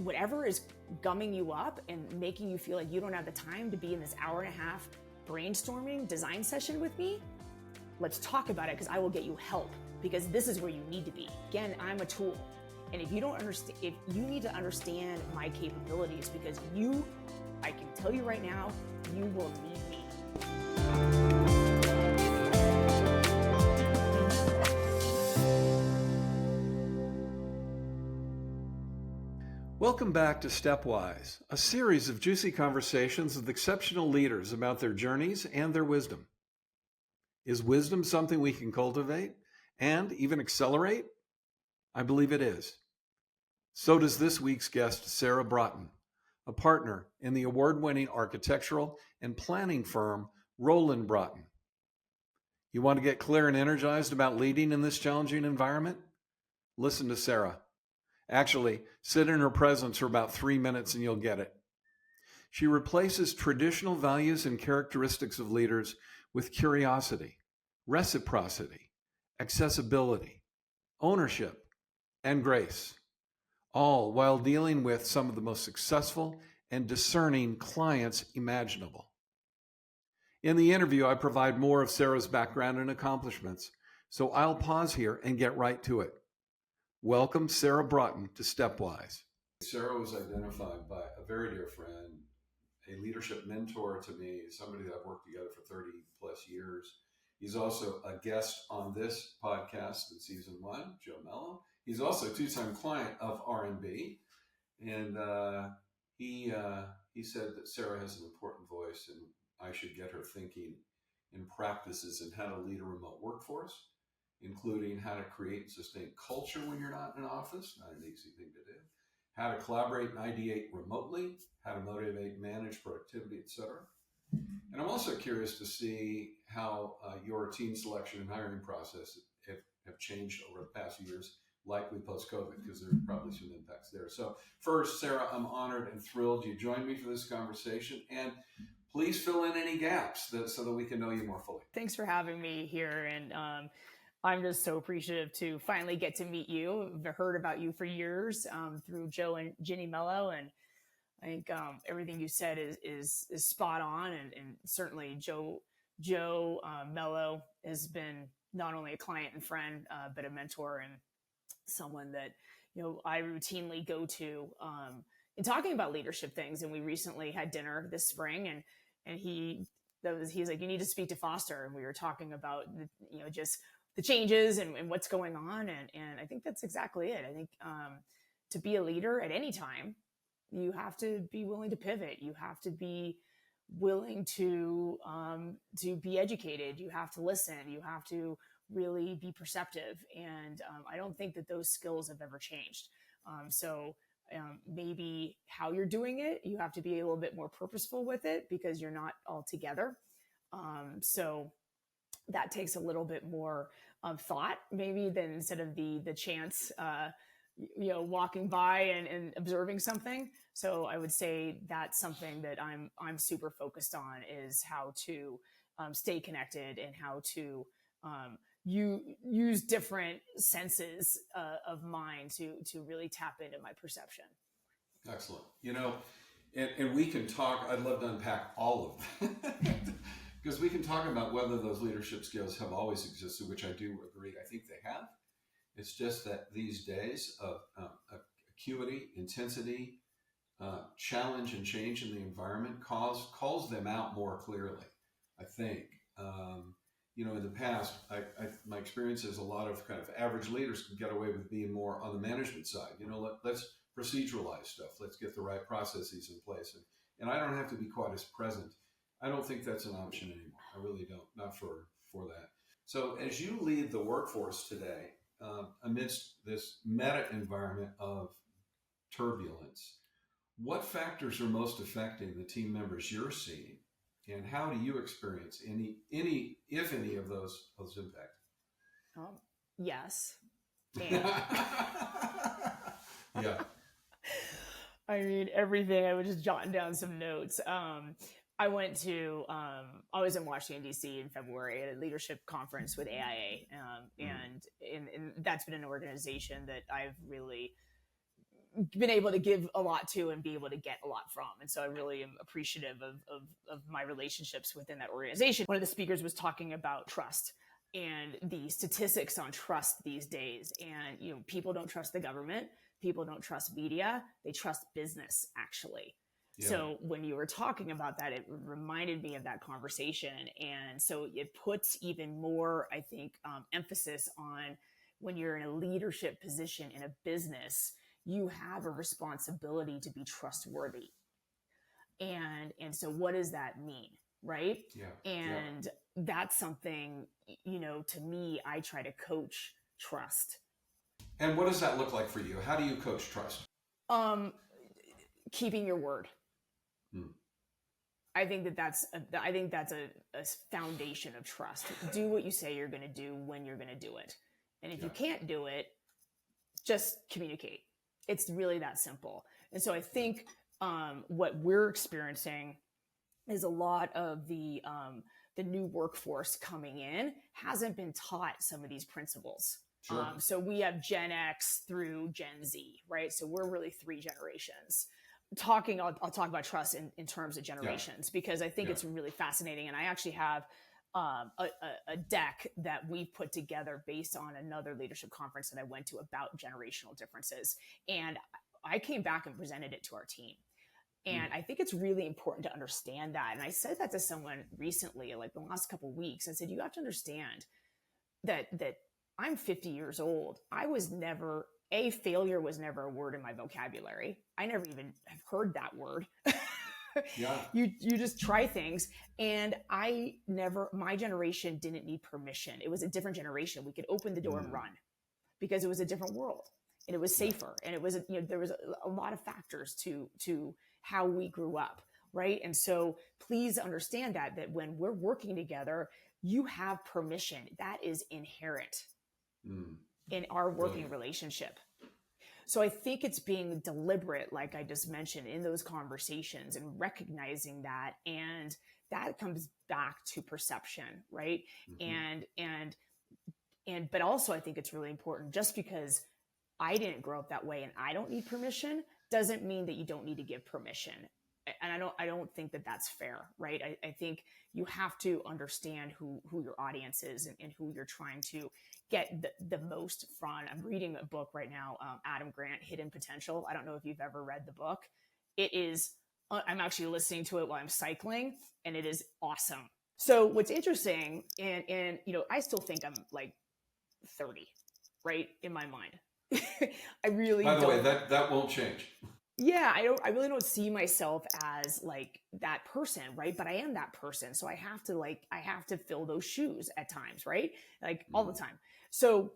whatever is gumming you up and making you feel like you don't have the time to be in this hour and a half brainstorming design session with me, let's talk about it, because I will get you help, because this is where you need to be. Again, I'm a tool. And if you don't understand, if you need to understand my capabilities, because I can tell you right now, you will need me. Welcome back to Stepwise, a series of juicy conversations with exceptional leaders about their journeys and their wisdom. Is wisdom something we can cultivate and even accelerate? I believe it is. So does this week's guest, Sarah Broughton, a partner in the award-winning architectural and planning firm, Rowland+Broughton. You want to get clear and energized about leading in this challenging environment? Listen to Sarah. Actually, sit in her presence for about 3 minutes and you'll get it. She replaces traditional values and characteristics of leaders with curiosity, reciprocity, accessibility, ownership, and grace, all while dealing with some of the most successful and discerning clients imaginable. In the interview, I provide more of Sarah's background and accomplishments, so I'll pause here and get right to it. Welcome, Sarah Broughton, to Stepwise. Sarah was identified by a very dear friend, a leadership mentor to me, somebody that I've worked together for 30 plus years. He's also a guest on this podcast in season 1, Joe Mello. He's also a two-time client of R&B. And he said that Sarah has an important voice and I should get her thinking in practices in how to lead a remote workforce, including how to create and sustain culture when you're not in an office, not an easy thing to do, how to collaborate and ideate remotely, how to motivate, manage productivity, etc. And I'm also curious to see how your team selection and hiring process have changed over the past few years, likely post-COVID, because there's probably some impacts there. So first, Sarah, I'm honored and thrilled you joined me for this conversation. And please fill in any gaps so that we can know you more fully. Thanks for having me here. And I'm just so appreciative to finally get to meet you. I've heard about you for years through Joe and Ginny Mello, and I think everything you said is spot on. And certainly Joe Mello has been not only a client and friend, but a mentor and someone that I routinely go to in talking about leadership things. And we recently had dinner this spring, and he's like, you need to speak to Foster, and we were talking about just the changes and what's going on. And I think that's exactly it. I think to be a leader at any time, you have to be willing to pivot. You have to be willing to be educated. You have to listen. You have to really be perceptive. And I don't think that those skills have ever changed. So maybe how you're doing it, you have to be a little bit more purposeful with it because you're not all together. So that takes a little bit more thought, maybe, than instead of the chance, walking by and observing something. So I would say that's something that I'm super focused on, is how to stay connected and how to you use different senses of mine to really tap into my perception. Excellent. And we can talk, I'd love to unpack all of that. Because we can talk about whether those leadership skills have always existed, which I do agree. I think they have. It's just that these days of acuity, intensity, challenge, and change in the environment calls them out more clearly, I think. In the past, my experience is a lot of kind of average leaders can get away with being more on the management side. Let's proceduralize stuff. Let's get the right processes in place. And I don't have to be quite as present. I don't think that's an option anymore. I really don't, not for that. So as you lead the workforce today, amidst this meta environment of turbulence, what factors are most affecting the team members you're seeing? And how do you experience any if any of those impact? Yes. Yeah. I mean, everything. I was just jotting down some notes. I went to, I was in Washington, D.C. in February at a leadership conference with AIA. And that's been an organization that I've really been able to give a lot to and be able to get a lot from. And so I really am appreciative of my relationships within that organization. One of the speakers was talking about trust and the statistics on trust these days. And, you know, people don't trust the government. People don't trust media. They trust business, actually. Yeah. So when you were talking about that, it reminded me of that conversation. And so it puts even more, I think, emphasis on when you're in a leadership position in a business, you have a responsibility to be trustworthy. And so what does that mean? Right. Yeah. And that's something, you know, to me, I try to coach trust. And what does that look like for you? How do you coach trust? Keeping your word. I think that's a foundation of trust. Do what you say you're going to do when you're going to do it. And if you can't do it, just communicate. It's really that simple. And so I think what we're experiencing is a lot of the new workforce coming in hasn't been taught some of these principles. Sure. So we have Gen X through Gen Z, right? So we're really 3 generations. I'll talk about trust in terms of generations, because I think it's really fascinating. And I actually have a deck that we put together based on another leadership conference that I went to about generational differences. And I came back and presented it to our team. And I think it's really important to understand that. And I said that to someone recently, like the last couple of weeks. I said, you have to understand that I'm 50 years old. Failure was never a word in my vocabulary. I never even have heard that word. Yeah. You just try things. And my generation didn't need permission. It was a different generation. We could open the door and run because it was a different world and it was safer. And it was, there was a lot of factors to how we grew up. Right. And so please understand that when we're working together, you have permission. That is inherent in our working relationship. So I think it's being deliberate, like I just mentioned, in those conversations and recognizing that. And that comes back to perception, right? But also I think it's really important, just because I didn't grow up that way and I don't need permission doesn't mean that you don't need to give permission. And I don't think that that's fair, right? I think you have to understand who your audience is and who you're trying to get the most from. I'm reading a book right now, Adam Grant, Hidden Potential. I don't know if you've ever read the book. It is, I'm actually listening to it while I'm cycling, and it is awesome. So what's interesting, and I still think I'm like 30, right? In my mind. I really By the way, that won't change. Yeah, I really don't see myself as like that person, right? But I am that person. So I have to fill those shoes at times, right? Like all the time. So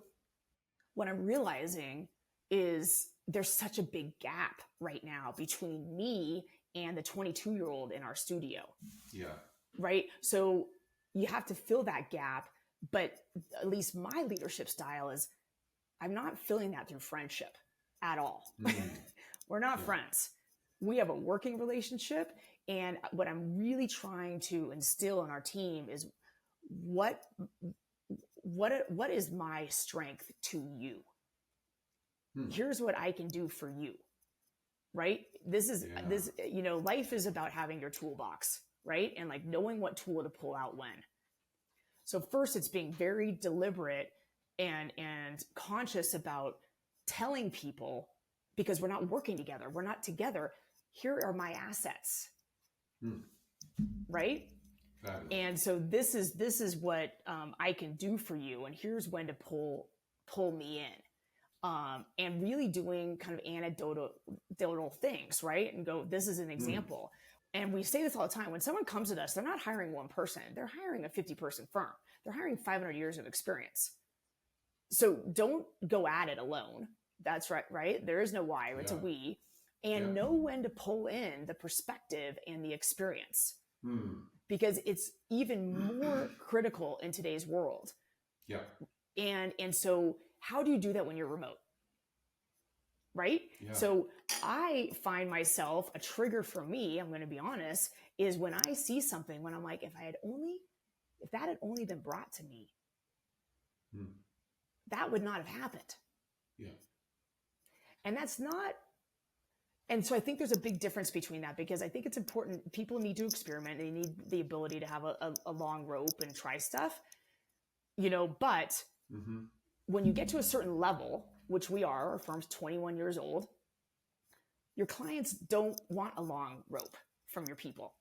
what I'm realizing is there's such a big gap right now between me and the 22-year-old in our studio. Yeah. Right? So you have to fill that gap, but at least my leadership style is I'm not filling that through friendship at all. We're not friends. We have a working relationship. And what I'm really trying to instill in our team is what is my strength to you? Here's what I can do for you. Right? This, life is about having your toolbox, right? And like knowing what tool to pull out when. So first, it's being very deliberate and conscious about telling people, because we're not working together. We're not together. Here are my assets. Right? Fabulous. And so this is what I can do for you. And here's when to pull me in. And really doing kind of anecdotal things, right? And go, this is an example. And we say this all the time. When someone comes to us, they're not hiring one person. They're hiring a 50-person firm. They're hiring 500 years of experience. So don't go at it alone. That's right? There is no wire, it's a we. And know when to pull in the perspective and the experience. Because it's even more critical in today's world. Yeah. And so how do you do that when you're remote? Right? Yeah. So I find myself, a trigger for me, I'm going to be honest, is when I see something, when I'm like, if that had only been brought to me, that would not have happened. Yeah. And that's not And so I think there's a big difference between that, because I think it's important. People need to experiment. They need the ability to have a long rope and try stuff, but when you get to a certain level, which we are, our firm's 21 years old, your clients don't want a long rope from your people.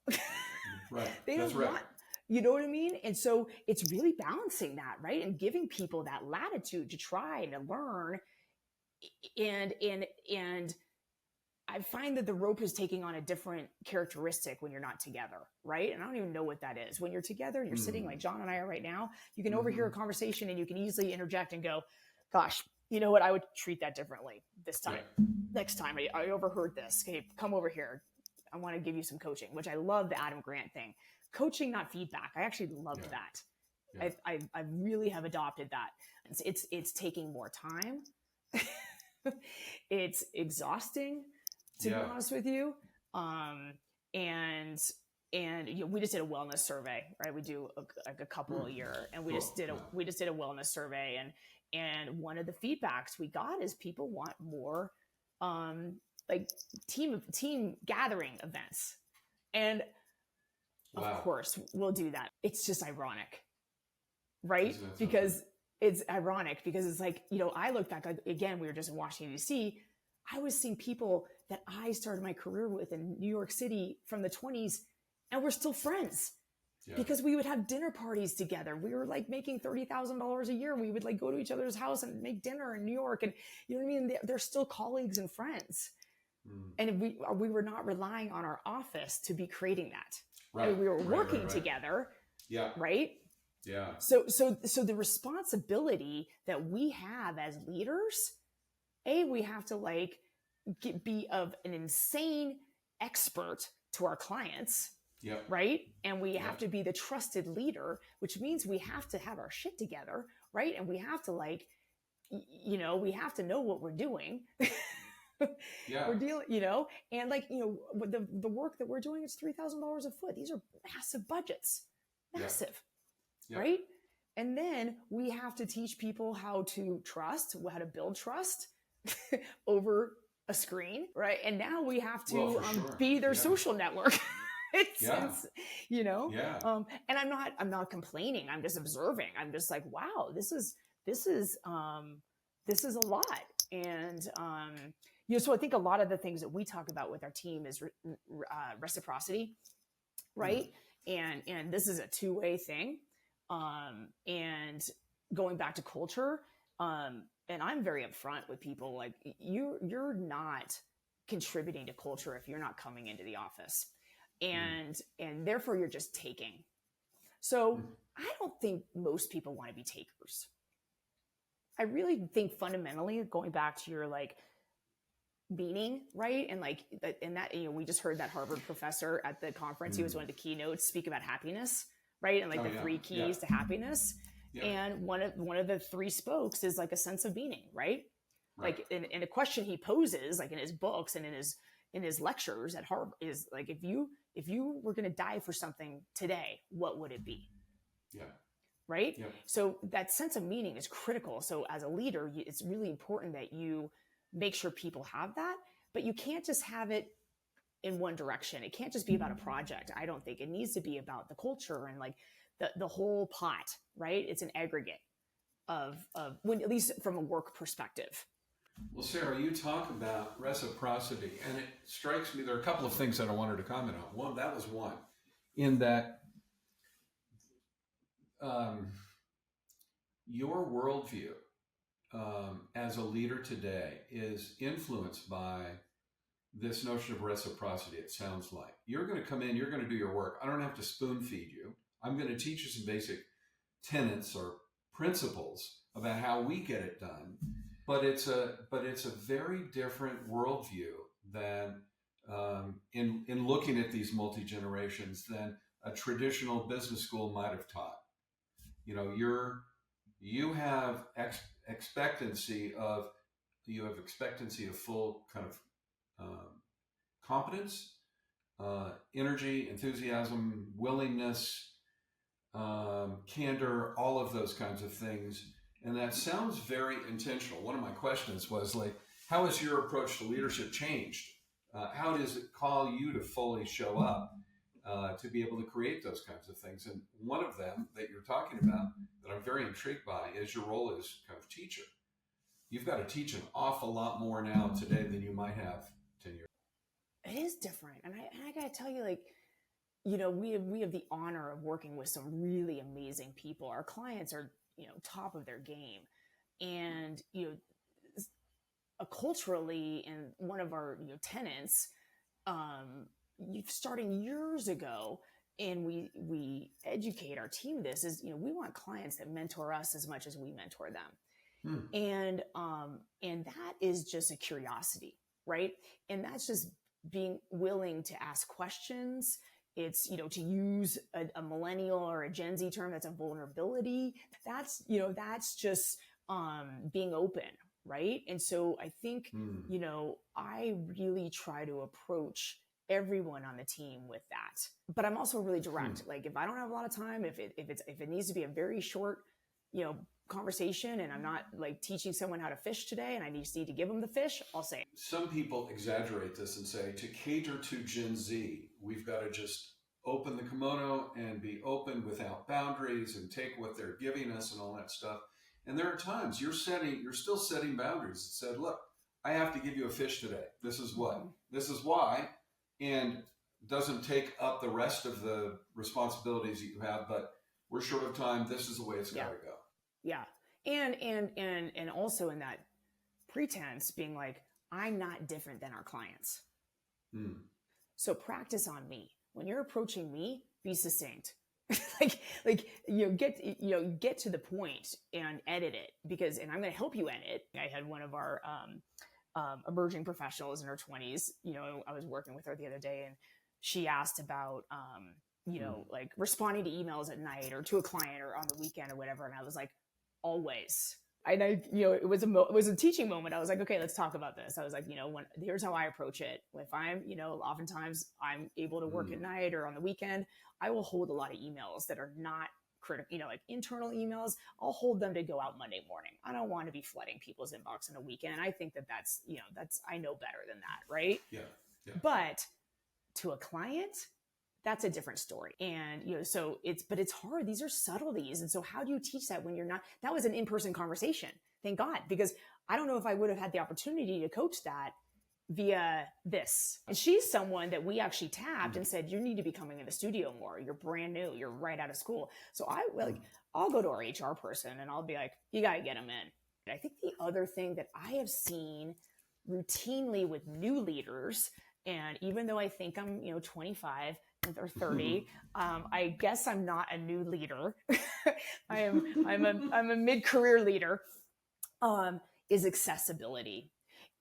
Right. They don't want, you know what I mean? And so it's really balancing that, right? And giving people that latitude to try and to learn. And I find that the rope is taking on a different characteristic when you're not together, right? And I don't even know what that is. When you're together and you're sitting like John and I are right now, you can overhear a conversation and you can easily interject and go, gosh, you know what? I would treat that differently this time. Yeah. Next time, I overheard this. Okay, come over here. I want to give you some coaching, which I love the Adam Grant thing. Coaching, not feedback. I actually loved that. Yeah. I really have adopted that. It's taking more time. It's exhausting, to be honest with you. And we just did a wellness survey, right? We do a couple a year, and we just did a wellness survey, and one of the feedbacks we got is people want more like team gathering events. And of course we'll do that. It's just ironic, right? Because it's ironic because it's like, I look back, like, again, we were just in Washington, D.C. I was seeing people that I started my career with in New York City from the 20s, and we're still friends because we would have dinner parties together. We were like making $30,000 a year. We would like go to each other's house and make dinner in New York. And you know what I mean? They're still colleagues and friends. And we were not relying on our office to be creating that. Right. I mean, we were working together. Yeah. Right. Yeah. So the responsibility that we have as leaders, we have to be of an insane expert to our clients. Yep. Right. And we have to be the trusted leader, which means we have to have our shit together. Right. And we have to we have to know what we're doing. We're dealing, and the work that we're doing is $3,000 a foot. These are massive budgets, massive. Yep. Right. And then we have to teach people how to trust, how to build trust over a screen. Right. And now we have to be their social network. And I'm not complaining. I'm just observing. I'm just like, wow, this is a lot. And, so I think a lot of the things that we talk about with our team is reciprocity. Right. And this is a two-way thing. And going back to culture, and I'm very upfront with people, like you're not contributing to culture if you're not coming into the office, and therefore you're just taking. So I don't think most people want to be takers. I really think fundamentally, going back to your meaning, right? And we just heard that Harvard professor at the conference, he was one of the keynotes, speak about happiness, right? And the three keys to happiness. Yeah. And one of the three spokes is a sense of meaning, right? In a question he poses, in his books and in his lectures at Harvard, is if you were going to die for something today, what would it be? Yeah. Right. Yeah. So that sense of meaning is critical. So as a leader, it's really important that you make sure people have that, but you can't just have it in one direction. It can't just be about a project. I don't think it needs to be about the culture and the whole pot, right? It's an aggregate of when, at least from a work perspective. Well, Sarah, you talk about reciprocity, and it strikes me, there are a couple of things that I wanted to comment on. That was one, in that your worldview as a leader today is influenced by this notion of reciprocity. It sounds like you're going to come in, you're going to do your work. I don't have to spoon feed you. I'm going to teach you some basic tenets or principles about how we get it done. But it's a very different worldview than in looking at these multi-generations than a traditional business school might have taught. You have expectancy of full kind of competence, energy, enthusiasm, willingness, candor, all of those kinds of things. And that sounds very intentional. One of my questions was how has your approach to leadership changed how does it call you to fully show up to be able to create those kinds of things? And one of them that you're talking about that I'm very intrigued by is your role as kind of teacher. You've got to teach an awful lot more now today than you might have 10 years. It is different. And I got to tell you, like, you know, we have the honor of working with some really amazing people. Our clients are, you know, top of their game. And, you know, culturally, and one of our, you know, tenants, starting years ago, and we educate our team, this is, you know, we want clients that mentor us as much as we mentor them. And that is just a curiosity, right? And that's just being willing to ask questions. It's, you know, to use a millennial or a Gen Z term, that's a vulnerability. That's, you know, that's just being open, right? And so I think, you know, I really try to approach everyone on the team with that. But I'm also really direct. Like, if I don't have a lot of time, if it needs to be a very short, you know, conversation, and I'm not like teaching someone how to fish today and I just need to give them the fish, I'll say it. Some people exaggerate this and say, to cater to Gen Z, we've got to just open the kimono and be open without boundaries and take what they're giving us and all that stuff. And there are times you're still setting boundaries that said, look, I have to give you a fish today. This is what, this is why, and doesn't take up the rest of the responsibilities that you have, but we're short of time. This is the way it's got to go. Yeah. And also in that pretense being like, I'm not different than our clients. So practice on me. When you're approaching me, be succinct. like, you know, get to the point and edit it, because, and I'm going to help you edit. I had one of our, emerging professionals in her 20s, you know, I was working with her the other day, and she asked about, you know, like responding to emails at night or to a client or on the weekend or whatever. And I was like, always. You know, it was a teaching moment. I was like, okay, let's talk about this. I was like, you know, here's how I approach it. If I'm, you know, oftentimes I'm able to work at night or on the weekend, I will hold a lot of emails that are not critical, you know, like internal emails. I'll hold them to go out Monday morning. I don't want to be flooding people's inbox on a weekend. I think that's, you know, I know better than that. Right. Yeah. But to a client, that's a different story. And, you know, so but it's hard. These are subtleties. And so how do you teach that when you're not, that was an in-person conversation, thank God, because I don't know if I would have had the opportunity to coach that via this. And she's someone that we actually tapped and said, you need to be coming in the studio more. You're brand new. You're right out of school. So I'll go to our HR person and I'll be like, you got to get them in. I think the other thing that I have seen routinely with new leaders, and even though I think I'm, you know, 25 or 30, I guess I'm not a new leader. I'm a mid-career leader, is accessibility.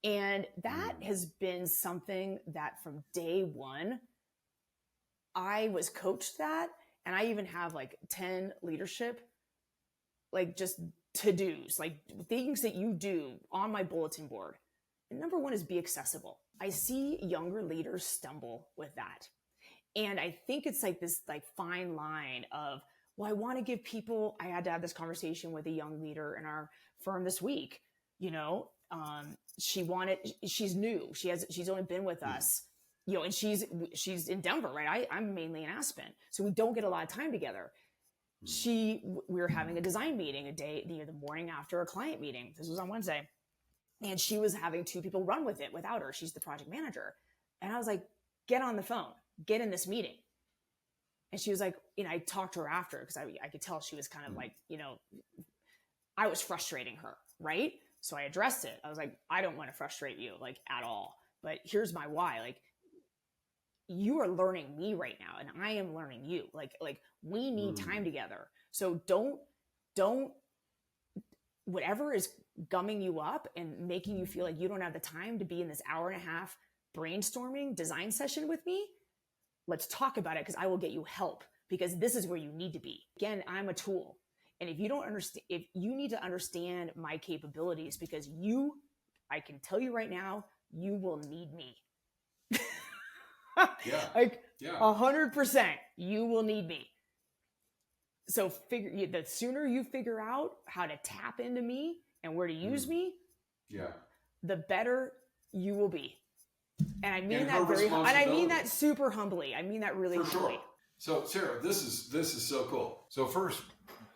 And that has been something that from day one, I was coached that. And I even have like 10 leadership, like just to-dos, like things that you do on my bulletin board. And number one is be accessible. I see younger leaders stumble with that. And I think it's like this like fine line of, well, I want to give people, I had to have this conversation with a young leader in our firm this week, you know, she's new. She's only been with us, you know, and she's in Denver, right? I'm mainly in Aspen. So we don't get a lot of time together. We were having a design meeting a day, you know, the morning after a client meeting. This was on Wednesday. And she was having 2 people run with it without her. She's the project manager. And I was like, get on the phone, get in this meeting. And she was like, you know, I talked to her after because I could tell she was kind of like, you know, I was frustrating her, right? So I addressed it. I was like, I don't want to frustrate you like at all, but here's my why. Like, you are learning me right now and I am learning you. Like we need time together. So don't whatever is gumming you up and making you feel like you don't have the time to be in this hour-and-a-half brainstorming design session with me, let's talk about it because I will get you help because this is where you need to be. Again, I'm a tool. And if you don't understand, if you need to understand my capabilities because I can tell you right now, you will need me. Like 100%, you will need me. So the sooner you figure out how to tap into me and where to use me, the better you will be. And I mean And that her and I mean responsibility. that super humbly. I mean that really For humbly. sure. So Sarah, this is so cool. So first,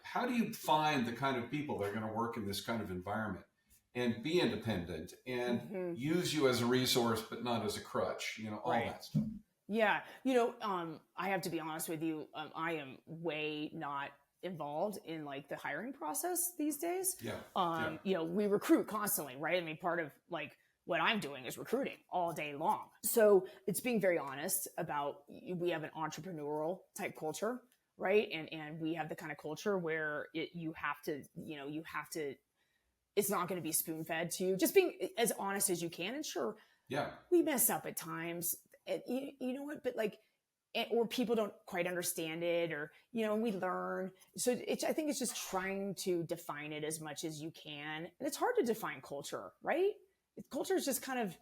how do you find the kind of people that are going to work in this kind of environment and be independent and use you as a resource, but not as a crutch? You know, all that stuff. Yeah. I have to be honest with you. I am way not involved in like the hiring process these days. Yeah. We recruit constantly, right? I mean, part of like what I'm doing is recruiting all day long. So it's being very honest about, we have an entrepreneurial type culture, right? And we have the kind of culture where you have to, it's not going to be spoon fed to you. Just being as honest as you can. And sure, we mess up at times. You know what? But like, or people don't quite understand it, or we learn. So I think it's just trying to define it as much as you can. And it's hard to define culture, right? Culture is just kind of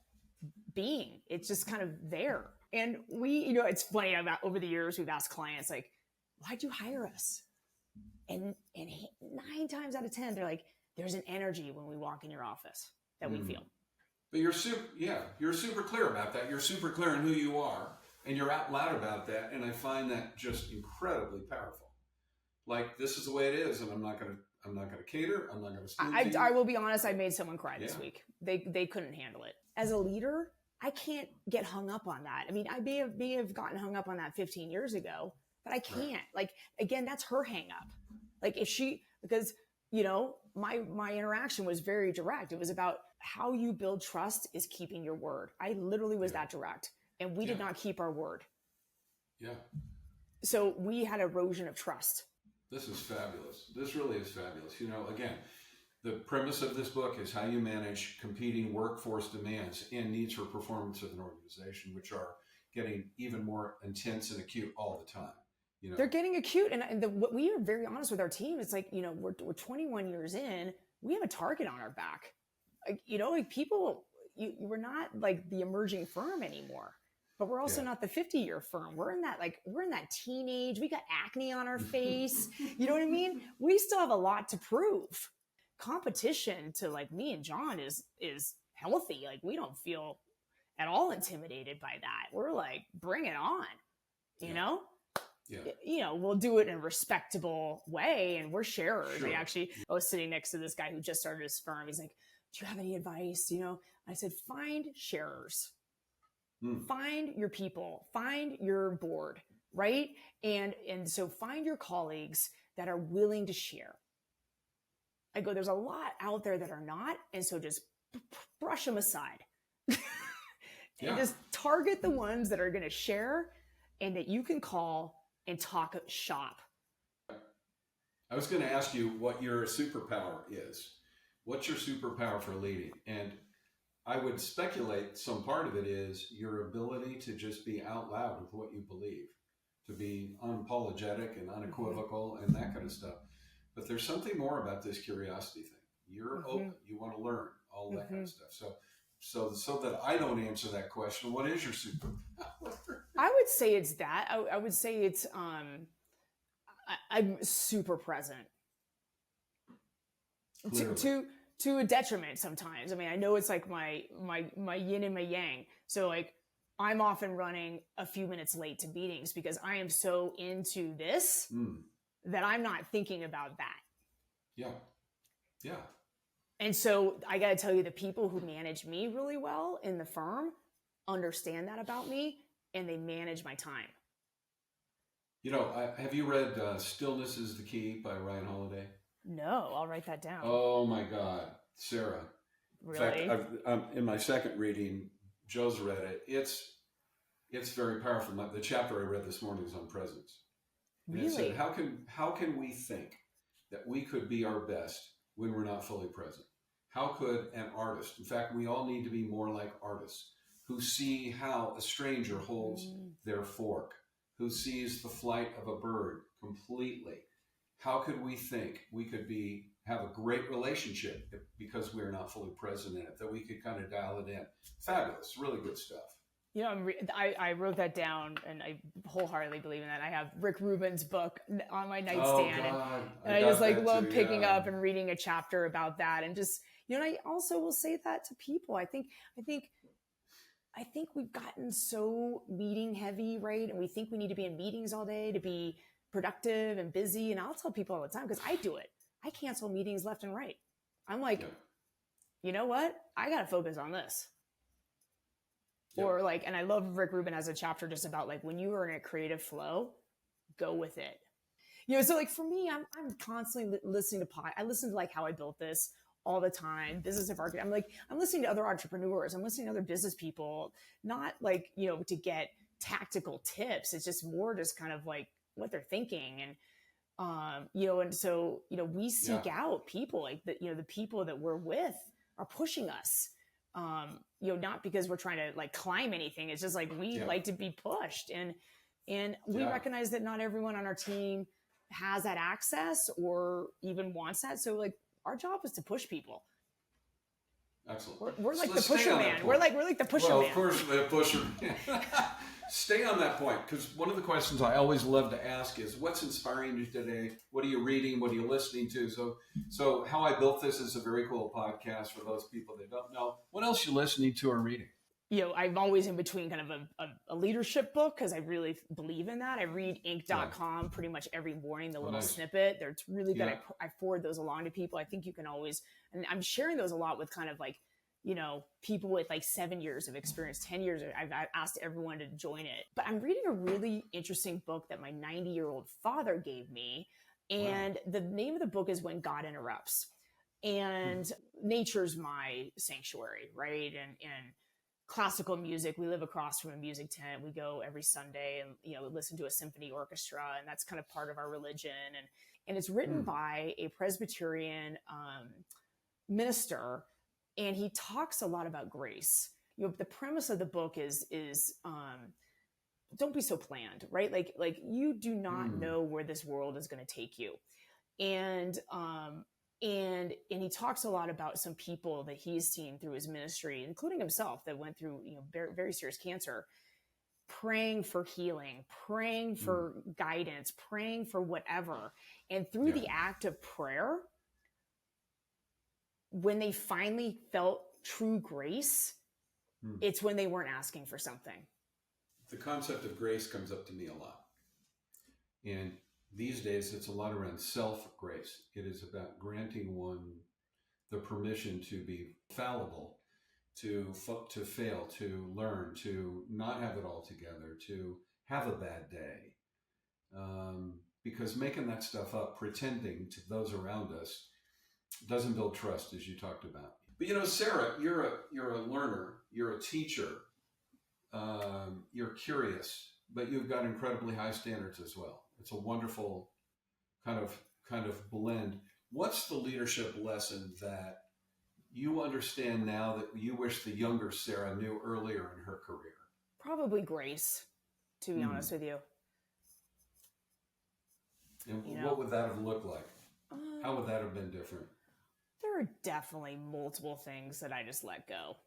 being. It's just kind of there. And it's funny. About over the years, we've asked clients like, "Why'd you hire us?" And 9 times out of 10, they're like, "There's an energy when we walk in your office that we feel." But you're super clear about that. You're super clear in who you are, and you're out loud about that. And I find that just incredibly powerful. Like, this is the way it is, and I'm not gonna cater. I'm not gonna spoon feed. I will be honest. I made someone cry this week. They couldn't handle it. As a leader, I can't get hung up on that. I mean, I may have gotten hung up on that 15 years ago, but I can't. Right. Like, again, that's her hang up. Like, because my interaction was very direct. It was about how you build trust is keeping your word. I literally was that direct, and we did not keep our word. Yeah. So we had erosion of trust. This is fabulous. This really is fabulous. Again, the premise of this book is how you manage competing workforce demands and needs for performance of an organization, which are getting even more intense and acute all the time. They're getting acute, and we are very honest with our team. It's like, we're 21 years in. We have a target on our back. Like people, we're not like the emerging firm anymore, but we're also not the 50-year firm. We're in that teenage. We got acne on our face. You know what I mean? We still have a lot to prove. Competition to like me and John is healthy. Like, we don't feel at all intimidated by that. We're like, bring it on. You know. Yeah. We'll do it in a respectable way, and we're sharers. Sure. I was sitting next to this guy who just started his firm. He's like, "Do you have any advice?" I said, "Find sharers, find your people, find your board, right? And so find your colleagues that are willing to share." I go, "There's a lot out there that are not, and so just brush them aside, and just target the ones that are going to share, and that you can call and talk shop." I was going to ask you what your superpower is. What's your superpower for leading? And I would speculate some part of it is your ability to just be out loud with what you believe, to be unapologetic and unequivocal and that kind of stuff. But there's something more about this curiosity thing. You're open. You want to learn all that kind of stuff. So that I don't answer that question, what is your superpower? I would say it's that. I would say it's I'm super present. To a detriment sometimes. I mean, I know it's like my yin and my yang. So like, I'm often running a few minutes late to meetings because I am so into this that I'm not thinking about that. Yeah. And so I got to tell you, the people who manage me really well in the firm understand that about me, and they manage my time. Have you read Stillness is the Key by Ryan Holiday? No, I'll write that down. Oh my God, Sarah. Really? In fact, in my second reading, Joe's read it. It's very powerful. The chapter I read this morning is on presence. And really? It said, how can we think that we could be our best when we're not fully present? How could an artist, in fact, we all need to be more like artists who see how a stranger holds their fork, who sees the flight of a bird completely. How could we think we could have a great relationship because we're not fully present in it, that we could kind of dial it in? Fabulous, really good stuff. I wrote that down, and I wholeheartedly believe in that. I have Rick Rubin's book on my nightstand, and I just love picking up and reading a chapter about that. And just, I also will say that to people. I think I think we've gotten so meeting heavy, right? And we think we need to be in meetings all day to be productive and busy. And I'll tell people all the time, because I do it. I cancel meetings left and right. I'm like, you know what? I got to focus on this. Or like, and I love Rick Rubin has a chapter just about like, when you are in a creative flow, go with it. So like for me, I'm constantly listening to I listen to like How I Built This all the time, Business of Architect. I'm listening to other entrepreneurs. I'm listening to other business people, not like, to get tactical tips. It's just more just kind of like what they're thinking. And, and so, we seek out people like that, the people that we're with are pushing us, not because we're trying to like climb anything. It's just like, we like to be pushed, and we recognize that not everyone on our team has that access or even wants that. So like our job is to push people. Excellent. We're like the pusher man. We're like the pusher man. Well, of course, the pusher man. Stay on that point, because one of the questions I always love to ask is, what's inspiring you today? What are you reading? What are you listening to? So How I Built This is a very cool podcast for those people that don't know. What else are you listening to or reading? I'm always in between kind of a leadership book, because I really believe in that. I read Inc.com pretty much every morning, the little snippet. It's really good. I forward those along to people. I think you can always, and I'm sharing those a lot with kind of like, people with like 7 years of experience, 10 years. I've asked everyone to join it. But I'm reading a really interesting book that my 90-year-old father gave me. And the name of the book is When God Interrupts. And nature's my sanctuary, right? And classical music. We live across from a music tent. We go every Sunday and, listen to a symphony orchestra. And that's kind of part of our religion. And it's written by a Presbyterian minister. And he talks a lot about grace. The premise of the book is don't be so planned, right? Like you do not know where this world is going to take you. And he talks a lot about some people that he's seen through his ministry, including himself, that went through, very, very serious cancer, praying for healing, praying for guidance, praying for whatever. And through the act of prayer, when they finally felt true grace, it's when they weren't asking for something. The concept of grace comes up to me a lot. And these days, it's a lot around self-grace. It is about granting one the permission to be fallible, to fail, to learn, to not have it all together, to have a bad day. Because making that stuff up, pretending to those around us, doesn't build trust, as you talked about. But Sarah, you're a learner, you're a teacher, you're curious, but you've got incredibly high standards as well. It's a wonderful kind of blend. What's the leadership lesson that you understand now that you wish the younger Sarah knew earlier in her career? Probably grace, to be honest with you. And what would that have looked like? How would that have been different? There are definitely multiple things that I just let go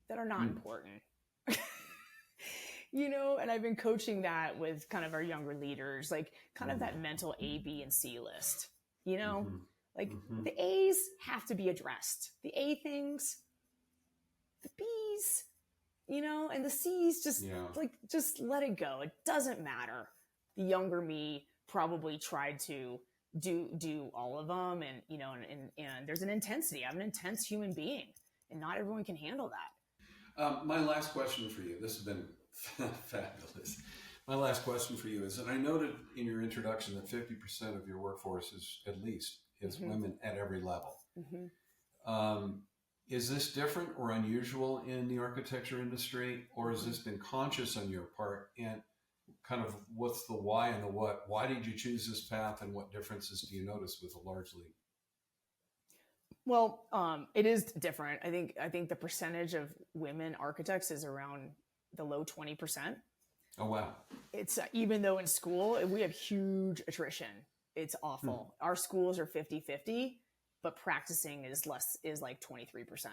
that are not important. And I've been coaching that with kind of our younger leaders, like kind of that mental A, B, and C list, the A's have to be addressed. The A things, the B's, and the C's just let it go. It doesn't matter. The younger me probably tried to do all of them. And, and there's an intensity. I'm an intense human being, and not everyone can handle that. My last question for you, this has been fabulous. My last question for you is, and I noted in your introduction that 50% of your workforce is women at every level. Is this different or unusual in the architecture industry, or has this been conscious on your part? And kind of what's the why and the what? Why did you choose this path, and what differences do you notice with a largely? Well, it is different. I think the percentage of women architects is around the low 20%. Oh, wow. It's even though in school we have huge attrition. It's awful. Our schools are 50-50, but practicing is like 23%.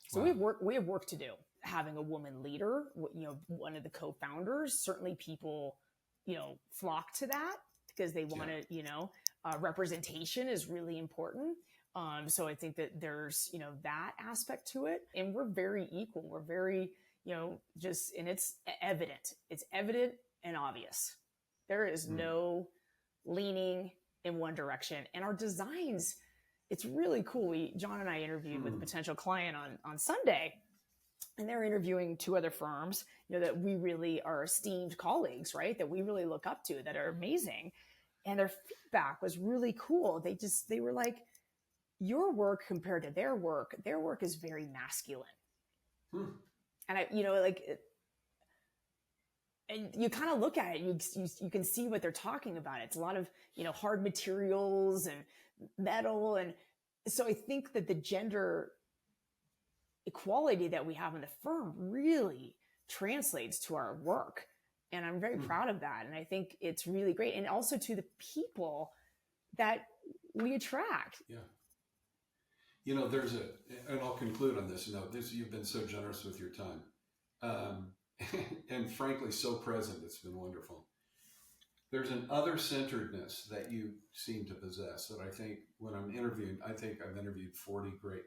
So we have work to do. Having a woman leader, one of the co-founders, certainly people, flock to that because they want to, representation is really important. So I think that there's, that aspect to it, and we're very equal. We're very, just, and it's evident and obvious. There is no leaning in one direction. And our designs, it's really cool. John and I interviewed with a potential client on Sunday, and they're interviewing 2 other firms, that we really are esteemed colleagues, right? That we really look up to, that are amazing. And their feedback was really cool. They were like, your work compared to their work is very masculine. And and you kind of look at it, you can see what they're talking about. It's a lot of, hard materials and metal. And so I think that the gender equality that we have in the firm really translates to our work. And I'm very proud of that. And I think it's really great. And also to the people that we attract. Yeah. And I'll conclude on this note. You've been so generous with your time. And frankly, so present. It's been wonderful. There's an other-centeredness that you seem to possess that I think when I'm interviewing, I think I've interviewed 40 great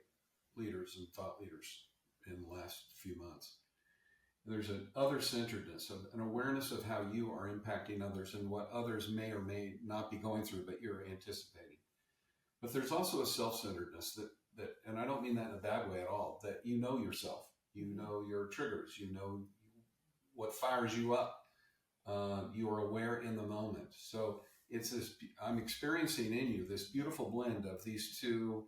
leaders and thought leaders in the last few months. There's an other-centeredness, an awareness of how you are impacting others and what others may or may not be going through, but you're anticipating. But there's also a self-centeredness that, and I don't mean that in a bad way at all, that you know yourself, you know your triggers, you know what fires you up. You are aware in the moment. So it's this, I'm experiencing in you this beautiful blend of these two.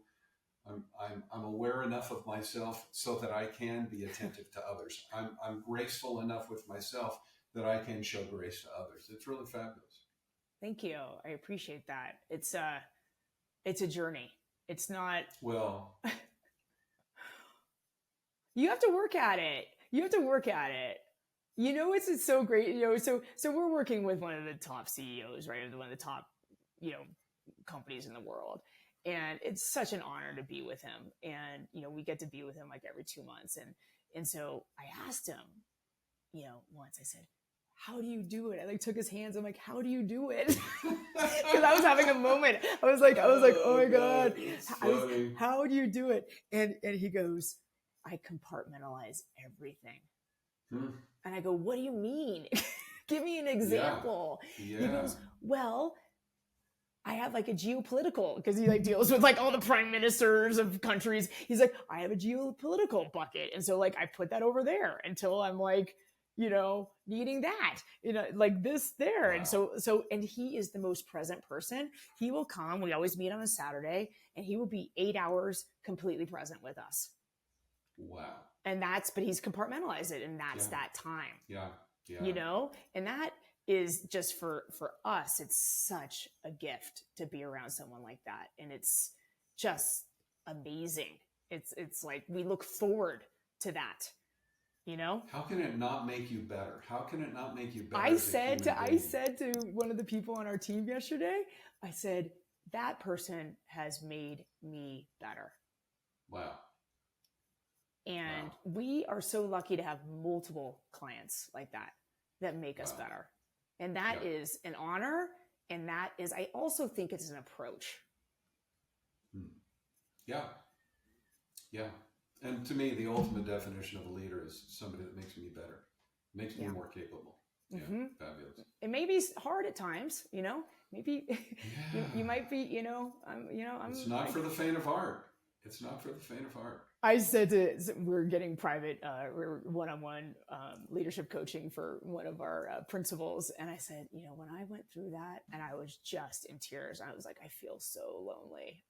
I'm aware enough of myself so that I can be attentive to others. I'm graceful enough with myself that I can show grace to others. It's really fabulous. Thank you. I appreciate that. It's a journey. It's not, well, you have to work at it. It's so great. So we're working with one of the top CEOs, right? One of the top, companies in the world. And it's such an honor to be with him. And, we get to be with him like every 2 months. And so I asked him, once, I said, how do you do it? I took his hands. I'm like, how do you do it? Because I was having a moment. I was like, oh my God, how do you do it? And he goes, I compartmentalize everything. And I go, what do you mean? Give me an example. Yeah. He goes, well, I have like a geopolitical, because he deals with all the prime ministers of countries. He's like, I have a geopolitical bucket. And so I put that over there until I'm needing that, this there. Wow. And and he is the most present person. He will come. We always meet on a Saturday, and he will be 8 hours completely present with us. Wow. And but he's compartmentalized it, and that's that time. Yeah. And that is just for us, it's such a gift to be around someone like that. And it's just amazing. It's like, we look forward to that, How can it not make you better? How can it not make you better? I said to one of the people on our team yesterday, I said, that person has made me better. Wow. And we are so lucky to have multiple clients like that make us better. And that is an honor. And that is, I also think it's an approach. Yeah. Yeah. And to me, the ultimate definition of a leader is somebody that makes me better, makes me more capable. Mm-hmm. Yeah, fabulous. It may be hard at times, maybe you might be, it's not for the faint of heart. It's not for the faint of heart. I said we're getting private, one-on-one leadership coaching for one of our principals. And I said, when I went through that, and I was just in tears, I was like, I feel so lonely.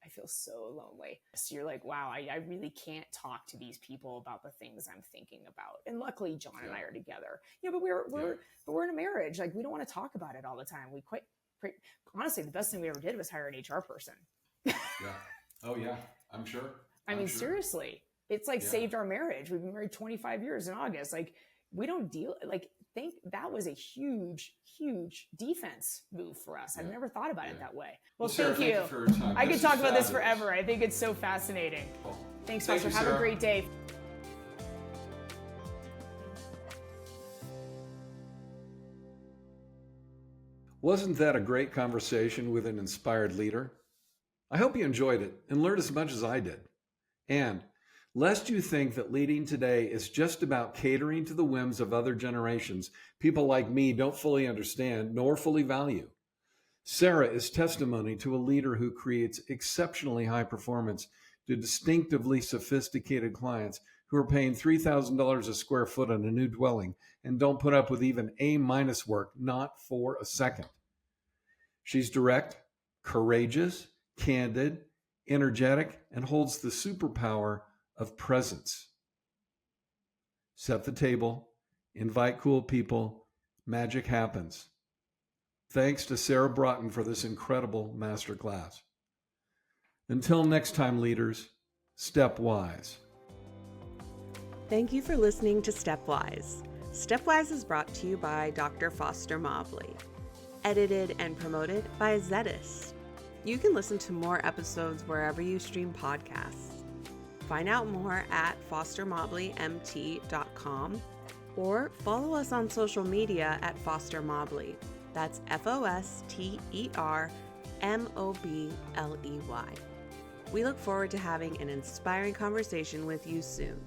So you're like, wow, I really can't talk to these people about the things I'm thinking about. And luckily, John and I are together. But we're in a marriage. We don't want to talk about it all the time. We honestly, the best thing we ever did was hire an HR person. Yeah. Oh yeah, I'm sure. I mean, seriously, it's saved our marriage. We've been married 25 years in August. We don't think that was a huge, huge defense move for us. I've never thought about it that way. Well, Sarah, thank you. For your time. I could talk about this forever. I think it's so fascinating. Cool. Thanks, Foster. Have a great day. Wasn't that a great conversation with an inspired leader? I hope you enjoyed it and learned as much as I did. And Lest you think that leading today is just about catering to the whims of other generations, people like me don't fully understand nor fully value. Sarah is testimony to a leader who creates exceptionally high performance to distinctively sophisticated clients who are paying $3,000 a square foot on a new dwelling and don't put up with even A- work, not for a second. She's direct, courageous, candid, energetic, and holds the superpower of presence. Set the table, invite cool people, magic happens. Thanks to Sarah Broughton for this incredible masterclass. Until next time, leaders, step wise. Thank you for listening to Stepwise. Stepwise is brought to you by Dr. Foster Mobley. Edited and promoted by Zetis. You can listen to more episodes wherever you stream podcasts. Find out more at fostermobleymT.com or follow us on social media at Foster Mobley. That's FOSTERMOBLEY. We look forward to having an inspiring conversation with you soon.